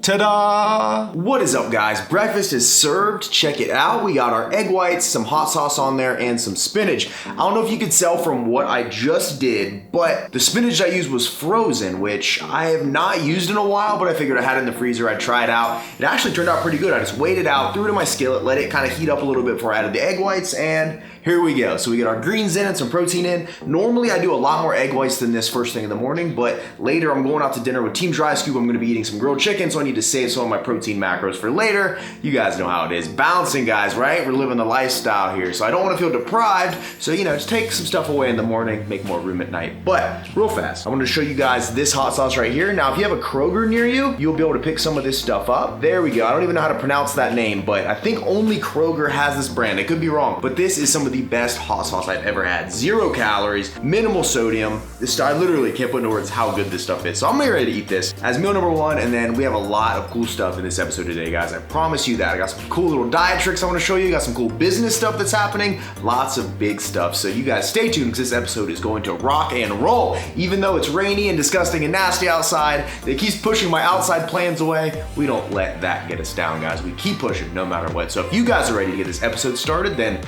Ta-da! What is up, guys? Breakfast is served. Check it out. We got our egg whites, some hot sauce on there, and some spinach. I don't know if you could tell from what I just did, but the spinach I used was frozen, which I have not used in a while, but I figured I had it in the freezer. I'd try it out. It actually turned out pretty good. I just weighed it out, threw it in my skillet, let it kind of heat up a little bit before I added the egg whites, and here we go. So we get our greens in and some protein in. Normally I do a lot more egg whites than this first thing in the morning, but later I'm going out to dinner with Team Dry Scoop. I'm gonna be eating some grilled chicken, so I need to save some of my protein macros for later. You guys know how it is. Balancing, guys, right? We're living the lifestyle here, so I don't wanna feel deprived. So, just take some stuff away in the morning, make more room at night. But real fast, I wanted to show you guys this hot sauce right here. Now, if you have a Kroger near you, you'll be able to pick some of this stuff up. There we go. I don't even know how to pronounce that name, but I think only Kroger has this brand. I could be wrong, but this is some of the best hot sauce I've ever had. 0 calories, minimal sodium. I literally can't put into words how good this stuff is. So I'm ready to eat this as meal number 1, and then we have a lot of cool stuff in this episode today, guys. I promise you that. I got some cool little diet tricks I want to show you. Got some cool business stuff that's happening. Lots of big stuff. So you guys stay tuned, because this episode is going to rock and roll. Even though it's rainy and disgusting and nasty outside, it keeps pushing my outside plans away. We don't let that get us down, guys. We keep pushing no matter what. So if you guys are ready to get this episode started, then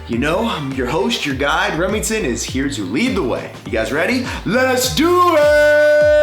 your host, your guide, Remington, is here to lead the way. You guys ready? Let's do it!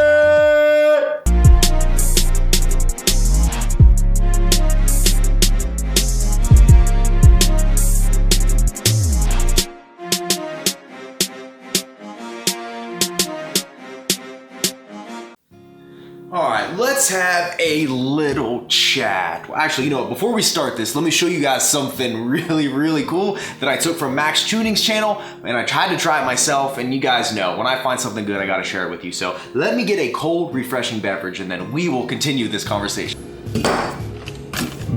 All right, let's have a little chat. Well, actually, before we start this, let me show you guys something really, really cool that I took from Max Tuning's channel, and I tried to try it myself, and you guys know, when I find something good, I gotta share it with you. So let me get a cold, refreshing beverage, and then we will continue this conversation.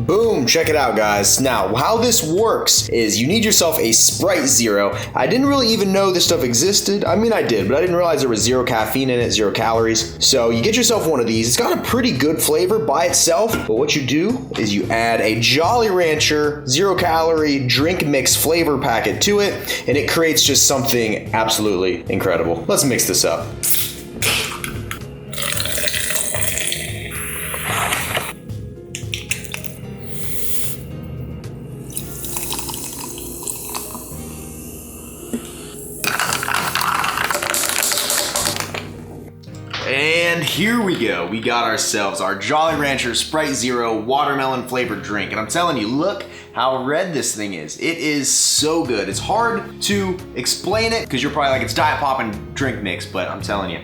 Boom, check it out, guys. Now, how this works is you need yourself a Sprite Zero. I didn't really even know this stuff existed. I mean, I did, but I didn't realize there was 0 caffeine in it, 0 calories. So you get yourself one of these. It's got a pretty good flavor by itself, but what you do is you add a Jolly Rancher 0 calorie drink mix flavor packet to it, and it creates just something absolutely incredible. Let's mix this up. And here we go. We got ourselves our Jolly Rancher Sprite Zero watermelon flavored drink. And I'm telling you, look how red this thing is. It is so good. It's hard to explain it because you're probably like, it's diet pop and drink mix, but I'm telling you,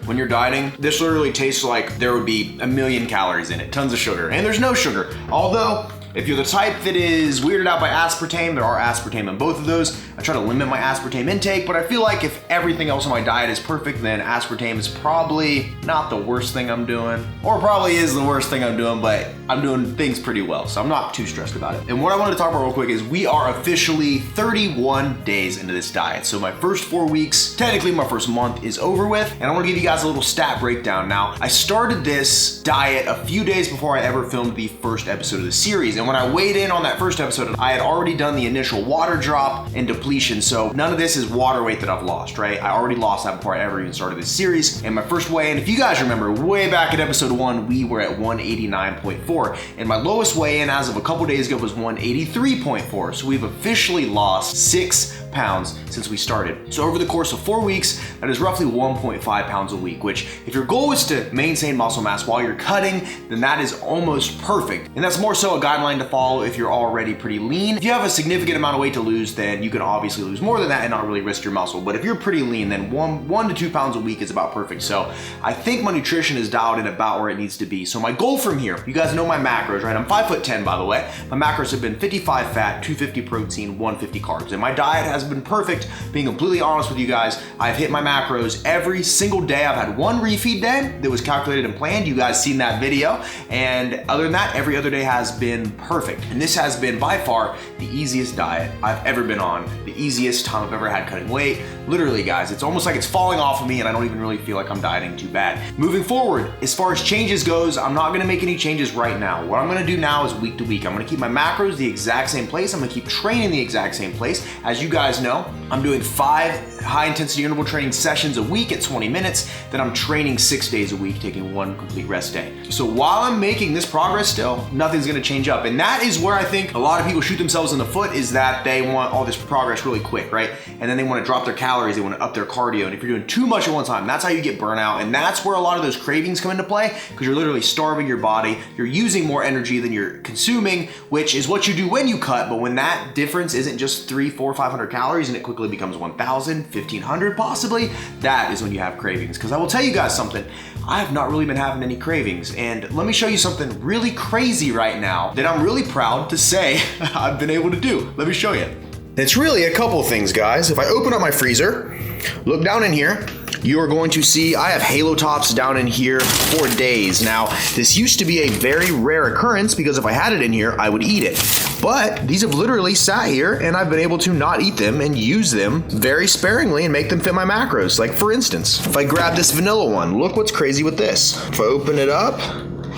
when you're dieting, this literally tastes like there would be 1,000,000 calories in it, tons of sugar, and there's no sugar. Although, if you're the type that is weirded out by aspartame, there are aspartame in both of those. I try to limit my aspartame intake, but I feel like if everything else on my diet is perfect, then aspartame is probably not the worst thing I'm doing, or probably is the worst thing I'm doing, but I'm doing things pretty well, so I'm not too stressed about it. And what I wanted to talk about real quick is we are officially 31 days into this diet. So my first 4 weeks, technically my first month, is over with, and I want to give you guys a little stat breakdown. Now, I started this diet a few days before I ever filmed the first episode of the series, and when I weighed in on that first episode, I had already done the initial water drop and depletion, so none of this is water weight that I've lost, right? I already lost that before I ever even started this series. And my first weigh-in, if you guys remember, way back at episode 1, we were at 189.4, and my lowest weigh-in as of a couple days ago was 183.4, so we've officially lost 6 pounds since we started. So over the course of 4 weeks, that is roughly 1.5 pounds a week, which if your goal is to maintain muscle mass while you're cutting, then that is almost perfect. And that's more so a guideline to follow if you're already pretty lean. If you have a significant amount of weight to lose, then you can obviously lose more than that and not really risk your muscle. But if you're pretty lean, then 1 to 2 pounds a week is about perfect. So I think my nutrition is dialed in about where it needs to be. So my goal from here, you guys know my macros, right? I'm 5'10", by the way. My macros have been 55 fat, 250 protein, 150 carbs. And my diet has been perfect. Being completely honest with you guys, I've hit my macros every single day. I've had 1 refeed day that was calculated and planned. You guys seen that video. And other than that, every other day has been perfect. And this has been by far the easiest diet I've ever been on, the easiest time I've ever had cutting weight. Literally, guys, it's almost like it's falling off of me and I don't even really feel like I'm dieting too bad. Moving forward, as far as changes goes, I'm not gonna make any changes right now. What I'm gonna do now is week to week. I'm gonna keep my macros the exact same place. I'm gonna keep training the exact same place. As you guys know, I'm doing 5 high intensity interval training sessions a week at 20 minutes. Then I'm training 6 days a week, taking 1 complete rest day. So while I'm making this progress still, nothing's gonna change up. And that is where I think a lot of people shoot themselves in the foot, is that they want all this progress really quick, right? And then they wanna drop their calories, they wanna up their cardio. And if you're doing too much at one time, that's how you get burnout. And that's where a lot of those cravings come into play, because you're literally starving your body. You're using more energy than you're consuming, which is what you do when you cut. But when that difference isn't just 300, 400, 500 calories and it quickly becomes 1,000, 1,500 possibly, that is when you have cravings. Because I will tell you guys something, I have not really been having any cravings. And let me show you something really crazy right now that I'm really proud to say I've been able to do. Let me show you. It's really a couple things, guys. If I open up my freezer, look down in here, you are going to see I have Halo Tops down in here for days. Now, this used to be a very rare occurrence because if I had it in here, I would eat it. But these have literally sat here and I've been able to not eat them and use them very sparingly and make them fit my macros. Like for instance, if I grab this vanilla one, look what's crazy with this. If I open it up,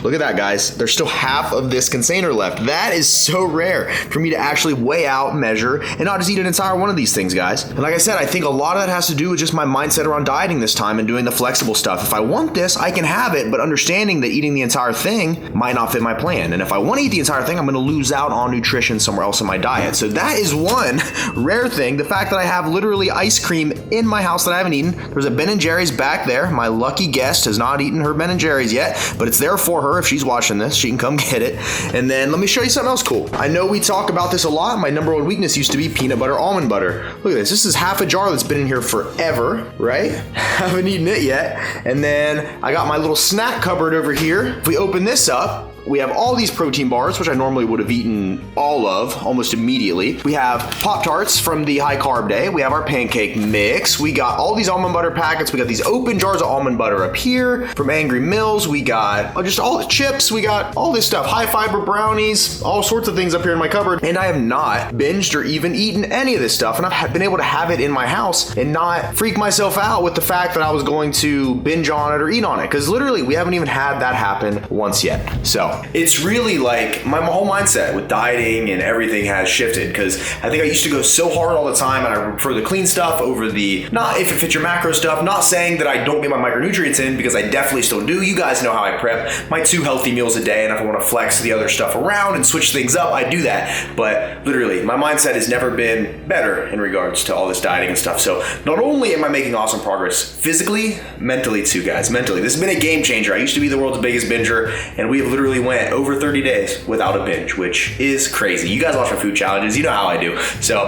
look at that, guys. There's still half of this container left. That is so rare for me to actually weigh out, measure, and not just eat an entire one of these things, guys. And like I said, I think a lot of that has to do with just my mindset around dieting this time and doing the flexible stuff. If I want this, I can have it, but understanding that eating the entire thing might not fit my plan. And if I want to eat the entire thing, I'm gonna lose out on nutrition somewhere else in my diet. So that is one rare thing. The fact that I have literally ice cream in my house that I haven't eaten. There's a Ben & Jerry's back there. My lucky guest has not eaten her Ben & Jerry's yet, but it's there for her. If she's watching this, she can come get it. And then let me show you something else cool. I know we talk about this a lot. My number one weakness used to be peanut butter almond butter. Look at this. This is half a jar that's been in here forever, right? Haven't eaten it yet. And then I got my little snack cupboard over here. If we open this up, we have all these protein bars, which I normally would have eaten all of almost immediately. We have Pop-Tarts from the high carb day. We have our pancake mix. We got all these almond butter packets. We got these open jars of almond butter up here from Angry Mills. We got just all the chips. We got all this stuff, high fiber brownies, all sorts of things up here in my cupboard. And I have not binged or even eaten any of this stuff. And I've been able to have it in my house and not freak myself out with the fact that I was going to binge on it or eat on it. Because literally, we haven't even had that happen once yet. So it's really like my whole mindset with dieting and everything has shifted, because I think I used to go so hard all the time and I prefer the clean stuff over the not if it fits your macro stuff. Not saying that I don't get my micronutrients in, because I definitely still do. You guys know how I prep my 2 healthy meals a day, and if I want to flex the other stuff around and switch things up, I do that. But literally, my mindset has never been better in regards to all this dieting and stuff. So not only am I making awesome progress physically, mentally too, guys. Mentally, this has been a game changer. I used to be the world's biggest binger, and we have literally went over 30 days without a binge, which is crazy. You guys watch my food challenges, you know how I do. So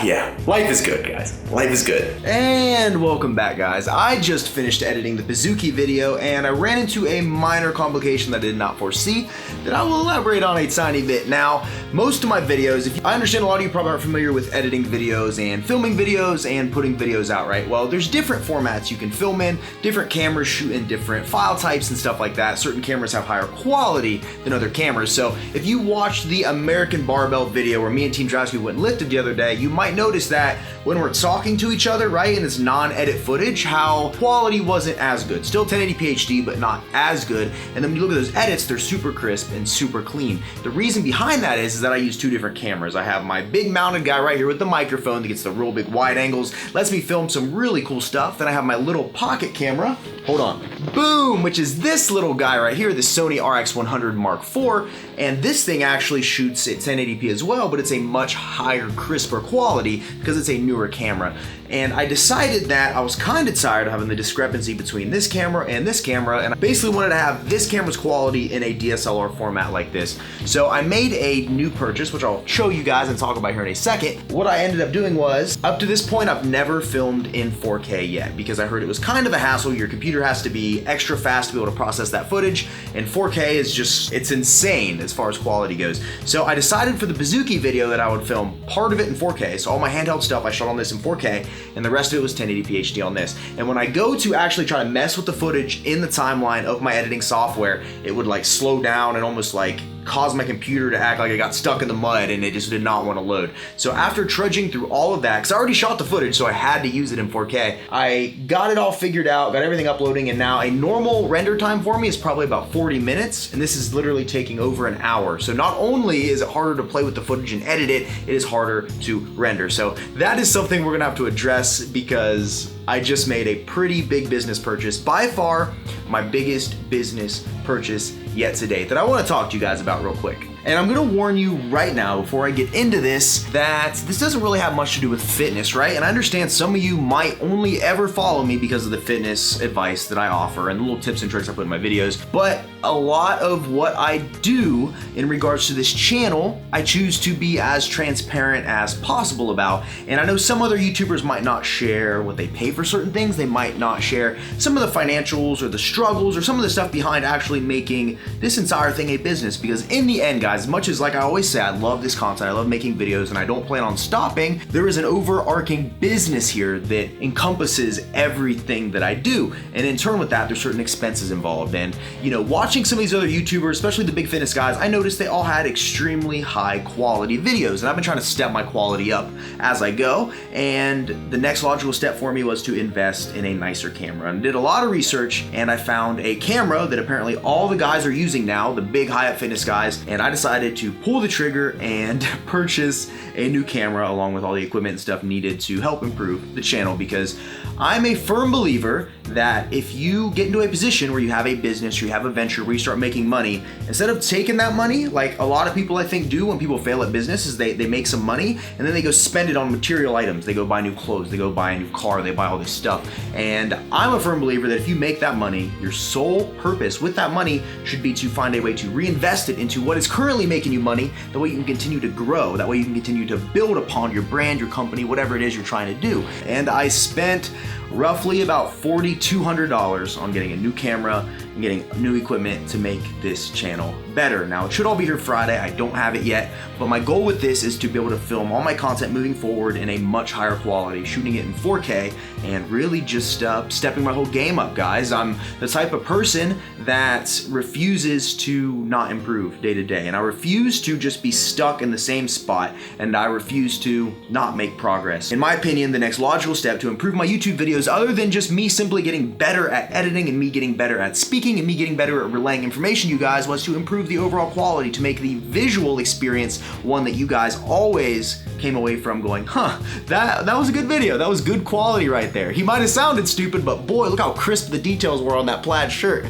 yeah, life is good, guys. Life is good. And welcome back, guys. I just finished editing the Bazooki video and I ran into a minor complication that I did not foresee that I will elaborate on a tiny bit. Now, most of my videos, I understand a lot of you probably aren't familiar with editing videos and filming videos and putting videos out, right? Well, there's different formats you can film in, different cameras shoot in different file types and stuff like that. Certain cameras have higher quality than other cameras. So if you watched the American Barbell video where me and Team Drowsy went and lifted the other day, you might notice that when we're talking to each other, right, in this non-edit footage, how quality wasn't as good. Still 1080p HD, but not as good. And then when you look at those edits, they're super crisp and super clean. The reason behind that is that I use 2 different cameras. I have my big mounted guy right here with the microphone that gets the real big wide angles, lets me film some really cool stuff. Then I have my little pocket camera, hold on, boom, which is this little guy right here, the Sony RX100 Mark IV. And this thing actually shoots at 1080p as well, but it's a much higher, crisper quality because it's a newer camera. And I decided that I was kind of tired of having the discrepancy between this camera, and I basically wanted to have this camera's quality in a DSLR format like this. So I made a new purchase, which I'll show you guys and talk about here in a second. What I ended up doing was, up to this point, I've never filmed in 4K yet, because I heard it was kind of a hassle. Your computer has to be extra fast to be able to process that footage, and 4K is just, it's insane as far as quality goes. So I decided for the Bazooki video that I would film part of it in 4K. So all my handheld stuff I shot on this in 4K, and the rest of it was 1080p HD on this. And when I go to actually try to mess with the footage in the timeline of my editing software, it would like slow down and almost like caused my computer to act like it got stuck in the mud and it just did not want to load. So after trudging through all of that, because I already shot the footage, so I had to use it in 4K, I got it all figured out, got everything uploading, and now a normal render time for me is probably about 40 minutes, and this is literally taking over an hour. So not only is it harder to play with the footage and edit it, it is harder to render. So that is something we're gonna have to address because I just made a pretty big business purchase, by far my biggest business purchase yet to date, that I want to talk to you guys about real quick. And I'm gonna warn you right now before I get into this that this doesn't really have much to do with fitness, right? And I understand some of you might only ever follow me because of the fitness advice that I offer and the little tips and tricks I put in my videos, but a lot of what I do in regards to this channel, I choose to be as transparent as possible about. And I know some other YouTubers might not share what they pay for certain things, they might not share some of the financials or the struggles or some of the stuff behind actually making this entire thing a business, because in the end, guys, as much as, like I always say, I love this content, I love making videos, and I don't plan on stopping, there is an overarching business here that encompasses everything that I do. And in turn with that, there's certain expenses involved. And, you know, watching some of these other YouTubers, especially the big fitness guys, I noticed they all had extremely high quality videos. And I've been trying to step my quality up as I go. And the next logical step for me was to invest in a nicer camera. And did a lot of research, and I found a camera that apparently all the guys are using now, the big high-up fitness guys, and I decided to pull the trigger and purchase a new camera along with all the equipment and stuff needed to help improve the channel, because I'm a firm believer that if you get into a position where you have a business or you have a venture where you start making money, instead of taking that money, like a lot of people I think do when people fail at business, is they make some money and then they go spend it on material items. They go buy new clothes, they go buy a new car, they buy all this stuff. And I'm a firm believer that if you make that money, your sole purpose with that money should be to find a way to reinvest it into what is currently making you money. That way you can continue to grow. That way you can continue to build upon your brand, your company, whatever it is you're trying to do. And I spent roughly about $4,200 on getting a new camera and getting new equipment to make this channel better. Now, it should all be here Friday. I don't have it yet, but my goal with this is to be able to film all my content moving forward in a much higher quality, shooting it in 4K, and really just stepping my whole game up, guys. I'm the type of person that refuses to not improve day to day, and I refuse to just be stuck in the same spot, and I refuse to not make progress. In my opinion, the next logical step to improve my YouTube videos, other than just me simply getting better at editing and me getting better at speaking and me getting better at relaying information to you guys, was to improve the overall quality, to make the visual experience one that you guys always came away from going, huh, that was a good video, that was good quality right there. He might have sounded stupid, but boy, look how crisp the details were on that plaid shirt.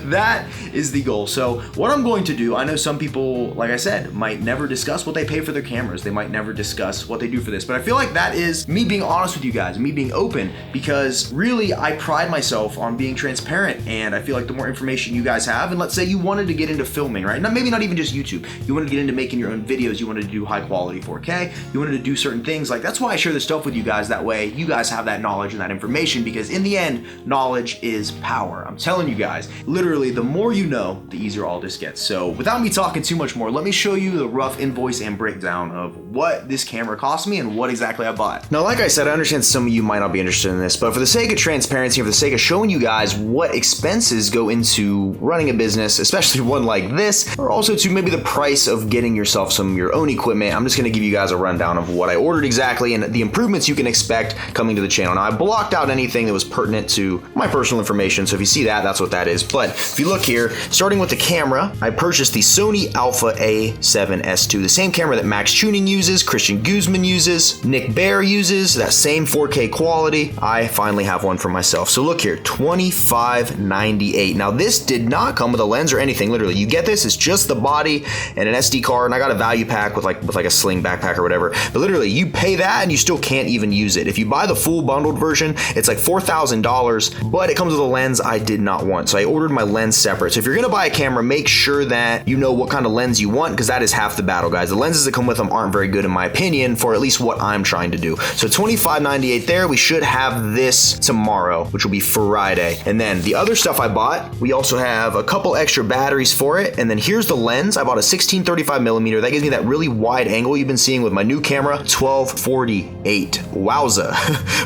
That is the goal. So what I'm going to do, I know some people, like I said, might never discuss what they pay for their cameras. They might never discuss what they do for this, but I feel like that is me being honest with you guys, me being open, because really I pride myself on being transparent, and I feel like the more information you guys have, and let's say you wanted to get into filming, right? Now, maybe not even just YouTube. You wanted to get into making your own videos, you wanted to do high quality 4K, you wanted to do certain things, like that's why I share this stuff with you guys. That way you guys have that knowledge and that information, because in the end, knowledge is power. I'm telling you guys. Literally, the more you know, the easier all this gets. So without me talking too much more, let me show you the rough invoice and breakdown of what this camera cost me and what exactly I bought. Now, like I said, I understand some of you might not be interested in this, but for the sake of transparency, for the sake of showing you guys what expenses go into running a business, especially one like this, or also to maybe the price of getting yourself some of your own equipment, I'm just gonna give you guys a rundown of what I ordered exactly and the improvements you can expect coming to the channel. Now, I blocked out anything that was pertinent to my personal information, so if you see that, that's what that is. But if you look here, starting with the camera, I purchased the Sony Alpha A7S II, the same camera that Max Tuning uses, Christian Guzman uses, Nick Bear uses, that same 4K quality. I finally have one for myself. So look here, $25.98. Now this did not come with a lens or anything, literally. You get this, it's just the body and an SD card, and I got a value pack with like a sling backpack or whatever. But literally, you pay that and you still can't even use it. If you buy the full bundled version, it's like $4,000, but it comes with a lens I did not want. So I ordered my lens separate. So if you're gonna buy a camera, make sure that you know what kind of lens you want, because that is half the battle, guys. The lenses that come with them aren't very good in my opinion for at least what I'm trying to do. So $25.98 there. We should have this tomorrow, which will be Friday. And then the other stuff I bought, we also have a couple extra batteries for it. And then here's the lens. I bought a 16-35mm. That gives me that really wide angle you've been seeing with my new camera, 1248. Wowza.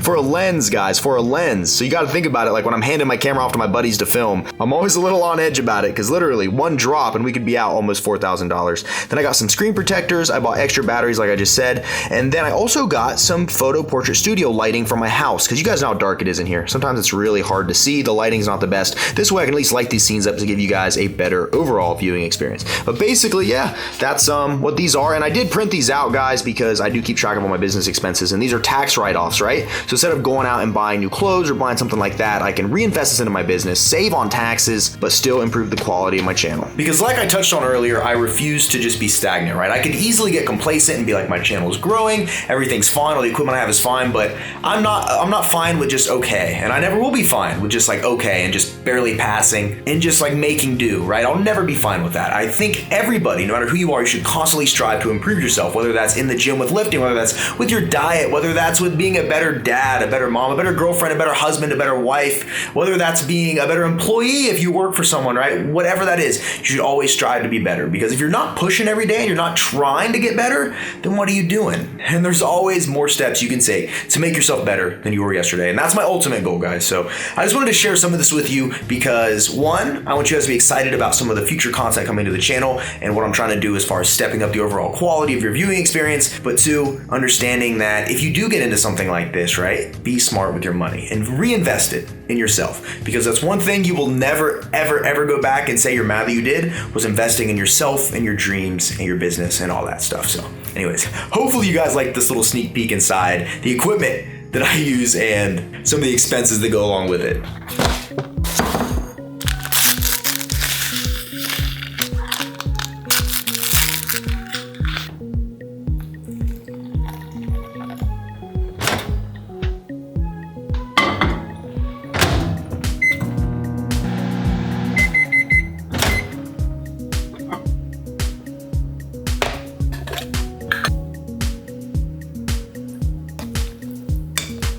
For a lens, guys, for a lens. So you gotta think about it, like when I'm handing my camera off to my buddies to film, I'm always a little on edge about it because literally one drop and we could be out almost $4,000. Then I got some screen protectors. I bought extra batteries like I just said. And then I also got some photo portrait studio lighting for my house because you guys know how dark it is in here. Sometimes it's really hard to see. The lighting's not the best. This way I can at least light these scenes up to give you guys a better overall viewing experience. But basically, yeah, that's what these are. And I did print these out, guys, because I do keep track of all my business expenses. And these are tax write-offs, right? So instead of going out and buying new clothes or buying something like that, I can reinvest this into my business, save on taxes, but still improve the quality of my channel. Because like I touched on earlier, I refuse to just be stagnant, right? I could easily get complacent and be like, my channel is growing, everything's fine, all the equipment I have is fine, but I'm not fine with just okay. And I never will be fine with just like okay and just barely passing and just like making do, right? I'll never be fine with that. I think everybody, no matter who you are, you should constantly strive to improve yourself, whether that's in the gym with lifting, whether that's with your diet, whether that's with being a better dad, a better mom, a better girlfriend, a better husband, a better wife, whether that's being a better employee if you work for someone, right? Whatever that is, you should always strive to be better, because if you're not pushing every day and you're not trying to get better, then what are you doing? And there's always more steps you can take to make yourself better than you were yesterday. And that's my ultimate goal, guys. So I just wanted to share some of this with you because one, I want you guys to be excited about some of the future content coming to the channel and what I'm trying to do as far as stepping up the overall quality of your viewing experience. But two, understanding that if you do get into something like this, right, be smart with your money and reinvest it in yourself, because that's one thing you will never, ever go back and say you're mad that you did, was investing in yourself and your dreams and your business and all that stuff. So anyways, hopefully you guys like this little sneak peek inside the equipment that I use and some of the expenses that go along with it.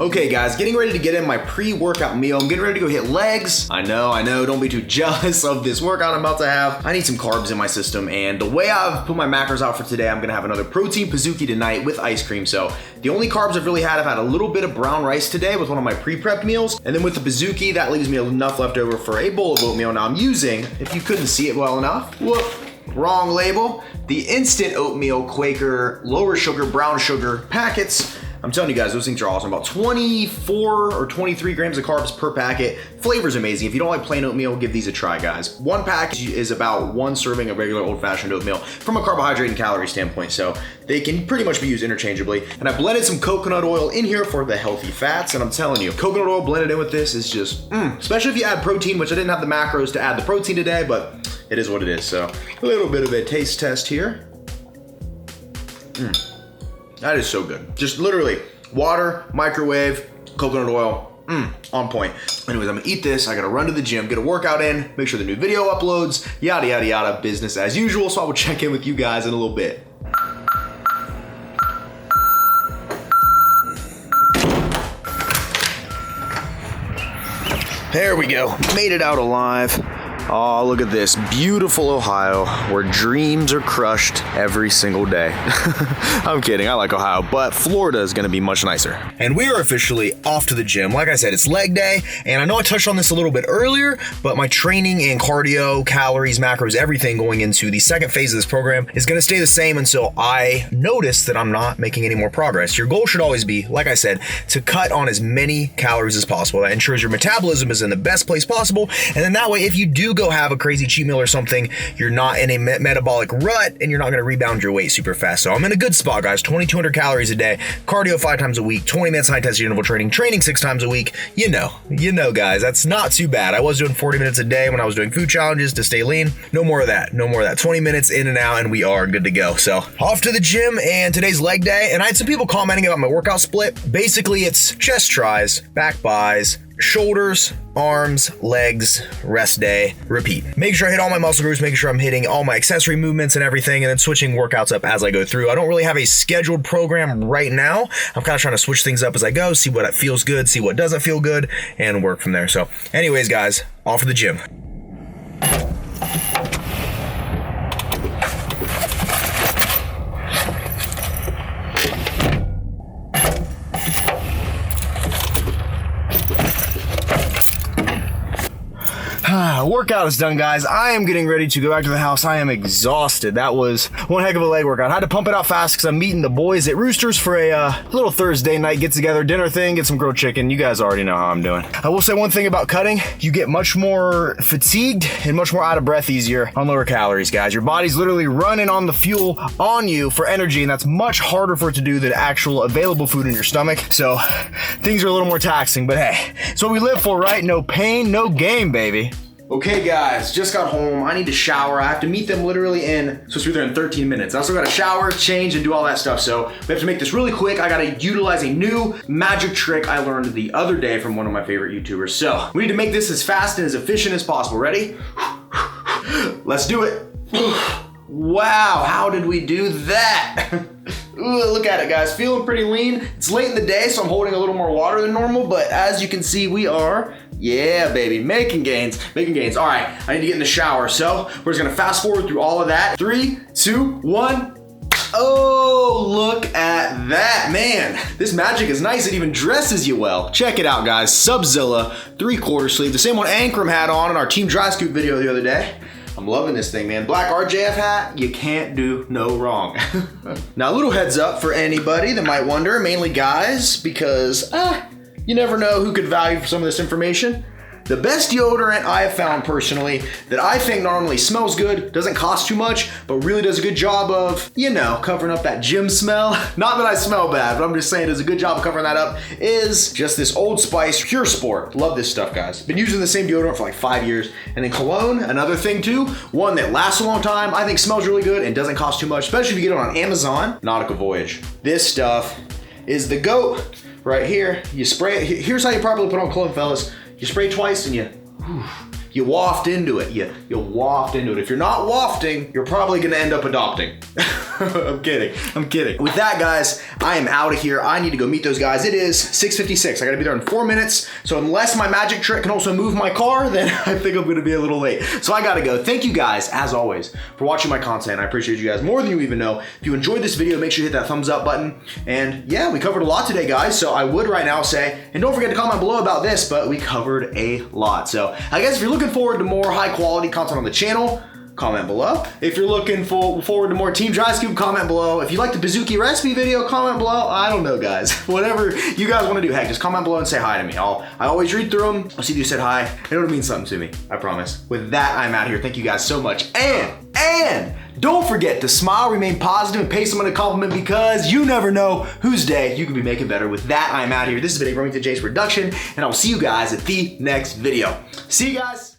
Okay guys, getting ready to get in my pre-workout meal. I'm getting ready to go hit legs. I know, don't be too jealous of this workout I'm about to have. I need some carbs in my system, and the way I've put my macros out for today, I'm gonna have another protein pizookie tonight with ice cream. So the only carbs I've really had, I've had a little bit of brown rice today with one of my pre-prepped meals, and then with the pizookie, that leaves me enough left over for a bowl of oatmeal. Now I'm using, if you couldn't see it well enough, whoop, wrong label, the instant oatmeal Quaker lower sugar, brown sugar packets. I'm telling you guys, those things are awesome. About 24 or 23 grams of carbs per packet. Flavor's amazing. If you don't like plain oatmeal, give these a try, guys. One pack is about one serving of regular old-fashioned oatmeal from a carbohydrate and calorie standpoint, so they can pretty much be used interchangeably. And I blended some coconut oil in here for the healthy fats, and I'm telling you, coconut oil blended in with this is just, especially if you add protein, which I didn't have the macros to add the protein today, but it is what it is. So a little bit of a taste test here. That is so good. Just literally water, microwave, coconut oil, on point. Anyways, I'm gonna eat this. I gotta run to the gym, get a workout in, make sure the new video uploads, yada, yada, yada, business as usual. So I will check in with you guys in a little bit. There we go, made it out alive. Oh, look at this, beautiful Ohio, where dreams are crushed every single day. I'm kidding, I like Ohio, but Florida is gonna be much nicer. And we are officially off to the gym. Like I said, it's leg day, and I know I touched on this a little bit earlier, but my training and cardio, calories, macros, everything going into the second phase of this program is gonna stay the same until I notice that I'm not making any more progress. Your goal should always be, like I said, to cut on as many calories as possible. That ensures your metabolism is in the best place possible, and then that way, if you do go have a crazy cheat meal or something, you're not in a metabolic rut and you're not going to rebound your weight super fast. So I'm in a good spot, guys. 2,200 calories a day, cardio 5 times a week, 20 minutes high intensity interval training 6 times a week. You know, guys, that's not too bad. I was doing 40 minutes a day when I was doing food challenges to stay lean. No more of that. 20 minutes in and out and we are good to go. So off to the gym, and today's leg day. And I had some people commenting about my workout split. Basically, it's chest tries, back buys, shoulders, arms, legs, rest day, repeat. Make sure I hit all my muscle groups, making sure I'm hitting all my accessory movements and everything, and then switching workouts up as I go through. I don't really have a scheduled program right now. I'm kind of trying to switch things up as I go, see what feels good, see what doesn't feel good, and work from there. So anyways, guys, off to the gym. Workout is done, guys. I am getting ready to go back to the house. I am exhausted. That was one heck of a leg workout. I had to pump it out fast because I'm meeting the boys at Roosters for a little Thursday night get-together dinner thing, get some grilled chicken. You guys already know how I'm doing. I will say one thing about cutting. You get much more fatigued and much more out of breath easier on lower calories, guys. Your body's literally running on the fuel on you for energy, and that's much harder for it to do than actual available food in your stomach. So things are a little more taxing, but hey, it's what we live for, right? No pain, no gain, baby. Okay guys, just got home. I need to shower. I have to meet them literally supposed to be there in 13 minutes. I also gotta shower, change, and do all that stuff. So we have to make this really quick. I gotta utilize a new magic trick I learned the other day from one of my favorite YouTubers. So we need to make this as fast and as efficient as possible. Ready? Let's do it. Wow, how did we do that? Ooh, look at it, guys. Feeling pretty lean. It's late in the day, so I'm holding a little more water than normal, but as you can see, we are, yeah, baby, making gains. All right, I need to get in the shower, so we're just gonna fast forward through all of that. 3, 2, 1. Oh, look at that, man. This magic is nice. It even dresses you well. Check it out, guys. Subzilla 3/4 sleeve, the same one Ankrum had on in our Team Dry Scoop video the other day. I'm loving this thing, man. Black RJF hat, you can't do no wrong. Now, a little heads up for anybody that might wonder, mainly guys, because you never know who could value for some of this information. The best deodorant I have found personally that I think not only smells good, doesn't cost too much, but really does a good job of, you know, covering up that gym smell. Not that I smell bad, but I'm just saying it does a good job of covering that up, is just this Old Spice Pure Sport. Love this stuff, guys. Been using the same deodorant for like 5 years. And then cologne, another thing too, one that lasts a long time, I think smells really good and doesn't cost too much, especially if you get it on Amazon, Nautical Voyage. This stuff is the GOAT right here. You spray it, here's how you properly put on cologne, fellas. You spray twice and you waft into it. You waft into it. If you're not wafting, you're probably gonna end up adopting. I'm kidding. With that, guys, I am out of here. I need to go meet those guys. It is 6:56. I gotta be there in 4 minutes. So unless my magic trick can also move my car, then I think I'm gonna be a little late. So I gotta go. Thank you guys, as always, for watching my content. I appreciate you guys more than you even know. If you enjoyed this video, make sure you hit that thumbs up button. And yeah, we covered a lot today, guys. So I would right now say, and don't forget to comment below about this, but we covered a lot. So I guess if you're looking forward to more high quality content on the channel, comment below. If you're looking forward to more Team Dry Scoop, comment below. If you like the Bazooki recipe video, comment below. I don't know, guys. Whatever you guys want to do, heck, just comment below and say hi to me. I always read through them. I'll see if you said hi. I know it means something to me. I promise. With that, I'm out of here. Thank you guys so much. And don't forget to smile, remain positive, and pay someone a compliment, because you never know whose day you could be making better. With that, I'm out of here. This has been a Remington Jace production, and I'll see you guys at the next video. See you guys.